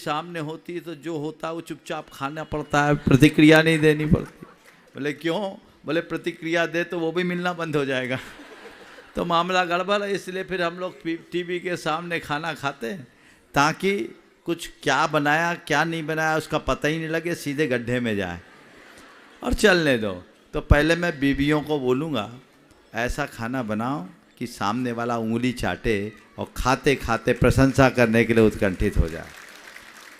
सामने होती है तो जो होता है वो चुपचाप खाना पड़ता है, प्रतिक्रिया नहीं देनी पड़ती। बोले क्यों? बोले प्रतिक्रिया दे तो वो भी मिलना बंद हो जाएगा। तो मामला गड़बड़ है, इसलिए फिर हम लोग टीवी के सामने खाना खाते हैं ताकि कुछ क्या बनाया क्या नहीं बनाया उसका पता ही नहीं लगे, सीधे गड्ढे में जाए और चलने दो। तो पहले मैं बीवियों को बोलूँगा ऐसा खाना बनाओ कि सामने वाला उंगली चाटे और खाते खाते प्रशंसा करने के लिए उत्कंठित हो जाए।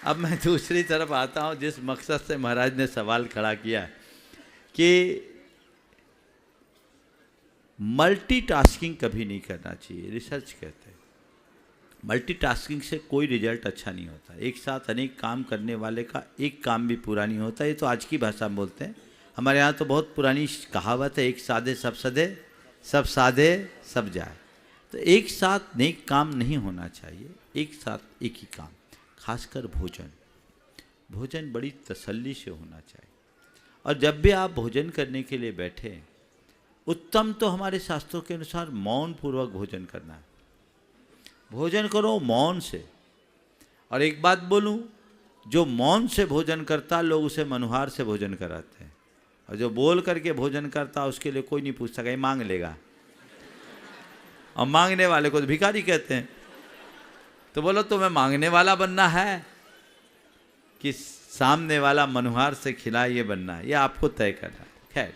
अब मैं दूसरी तरफ आता हूँ, जिस मकसद से महाराज ने सवाल खड़ा किया कि मल्टीटास्किंग कभी नहीं करना चाहिए। रिसर्च कहते हैं मल्टीटास्किंग से कोई रिजल्ट अच्छा नहीं होता। एक साथ अनेक काम करने वाले का एक काम भी पूरा नहीं होता। ये तो आज की भाषा में बोलते हैं, हमारे यहाँ तो बहुत पुरानी कहावत है, एक साधे सब सधे, सब साधे सब जाए। तो एक साथ नेक काम नहीं होना चाहिए, एक साथ एक ही काम। खासकर भोजन, भोजन बड़ी तसल्ली से होना चाहिए। और जब भी आप भोजन करने के लिए बैठे, उत्तम तो हमारे शास्त्रों के अनुसार मौन पूर्वक भोजन करना है। भोजन करो मौन से। और एक बात बोलूं, जो मौन से भोजन करता लोग उसे मनुहार से भोजन कराते हैं, और जो बोल करके भोजन करता उसके लिए कोई नहीं पूछता, कहीं मांग लेगा। और मांगने वाले को तो भिखारी कहते हैं। तो बोलो तुम्हें मांगने वाला बनना है कि सामने वाला मनुहार से खिलाए ये बनना है, ये आपको तय करना है। खैर,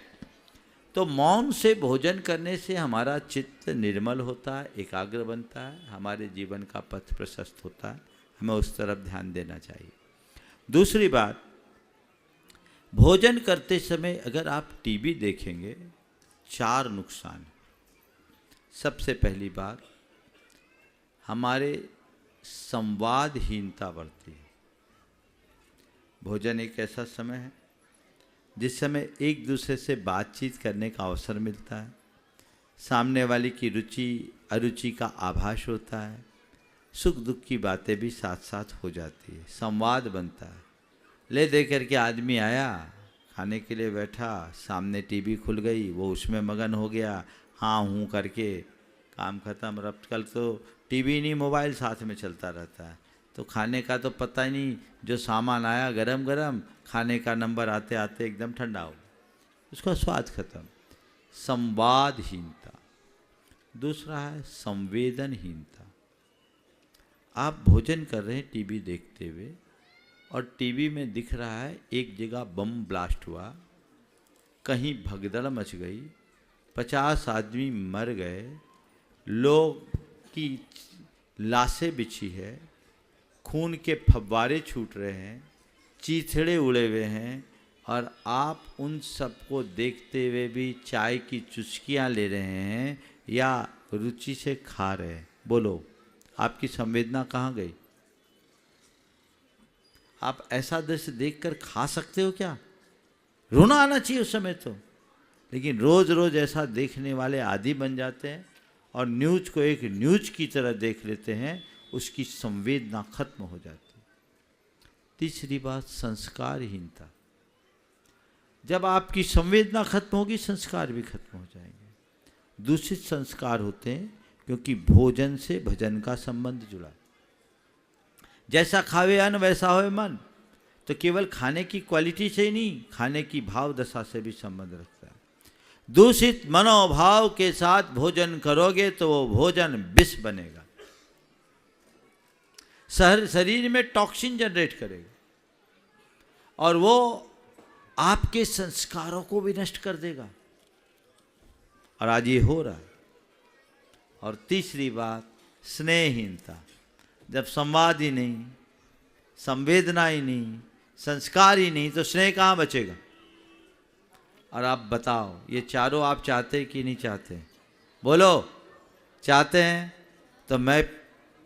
तो मौन से भोजन करने से हमारा चित्त निर्मल होता है, एकाग्र बनता है, हमारे जीवन का पथ प्रशस्त होता है। हमें उस तरफ ध्यान देना चाहिए। दूसरी बात, भोजन करते समय अगर आप टीवी देखेंगे, 4 नुकसान। सबसे पहली बात, हमारे संवादहीनता बढ़ती है। भोजन एक ऐसा समय है जिस समय एक दूसरे से बातचीत करने का अवसर मिलता है, सामने वाले की रुचि अरुचि का आभास होता है, सुख दुख की बातें भी साथ साथ हो जाती है, संवाद बनता है। ले दे करके आदमी आया, खाने के लिए बैठा, सामने टीवी खुल गई, वो उसमें मगन हो गया, हाँ हूँ करके काम खत्म। अब कल तो टीवी नहीं मोबाइल साथ में चलता रहता है, तो खाने का तो पता ही नहीं, जो सामान आया गरम गरम, खाने का नंबर आते आते एकदम ठंडा हो, उसका स्वाद खत्म। संवादहीनता। दूसरा है संवेदनहीनता। आप भोजन कर रहे हैं टीवी देखते हुए, और टीवी में दिख रहा है एक जगह बम ब्लास्ट हुआ, कहीं भगदड़ मच गई, 50 आदमी मर गए, लोग की लाशें बिछी है, खून के फव्वारे छूट रहे हैं, चीथड़े उड़े हुए हैं, और आप उन सबको देखते हुए भी चाय की चुस्कियां ले रहे हैं या रुचि से खा रहे हैं। बोलो, आपकी संवेदना कहाँ गई? आप ऐसा दृश्य देखकर खा सकते हो क्या? रोना आना चाहिए उस समय तो। लेकिन रोज रोज ऐसा देखने वाले आदी बन जाते हैं और न्यूज को एक न्यूज की तरह देख लेते हैं, उसकी संवेदना खत्म हो जाती है। तीसरी बात, संस्कारहीनता। जब आपकी संवेदना खत्म होगी, संस्कार भी खत्म हो जाएंगे। दूषित संस्कार होते हैं क्योंकि भोजन से भजन का संबंध जुड़ा। जैसा खावे अन्न वैसा होए मन, तो केवल खाने की क्वालिटी से ही नहीं, खाने की भाव दशा से भी संबंध रखता है। दूषित मनोभाव के साथ भोजन करोगे तो वो भोजन विष बनेगा, शरीर में टॉक्सिन जनरेट करेगा, और वो आपके संस्कारों को भी नष्ट कर देगा। और आज ये हो रहा है। और तीसरी बात, स्नेहहीनता। जब संवाद ही नहीं, संवेदना ही नहीं, संस्कार ही नहीं, तो स्नेह कहाँ बचेगा? और आप बताओ, ये चारों आप चाहते कि नहीं चाहते? बोलो, चाहते हैं? तो मैं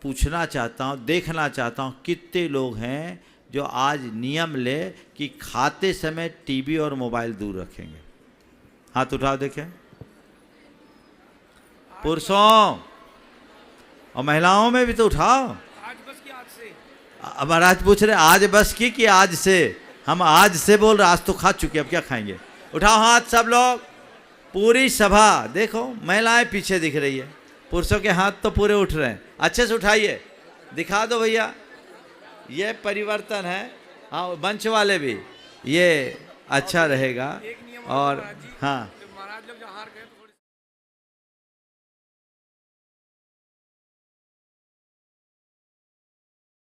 पूछना चाहता हूँ, देखना चाहता हूँ कितने लोग हैं जो आज नियम ले कि खाते समय टीवी और मोबाइल दूर रखेंगे। हाथ उठाओ देखें। पुरुषों और महिलाओं में भी तो उठाओ। आज बस की, आज से। अब महाराज पूछ रहे आज बस की कि आज से? हम आज से बोल रहे, आज तो खा चुके, अब क्या खाएंगे? उठाओ हाथ सब लोग, पूरी सभा। देखो महिलाएं पीछे दिख रही है, पुरुषों के हाथ तो पूरे उठ रहे हैं। अच्छे से उठाइए, दिखा दो भैया, ये परिवर्तन है। हाँ, मंच वाले भी, ये अच्छा रहेगा। एक नियम और महाराज जी, हाँ जब महाराज लोग जहाँ हार गए तो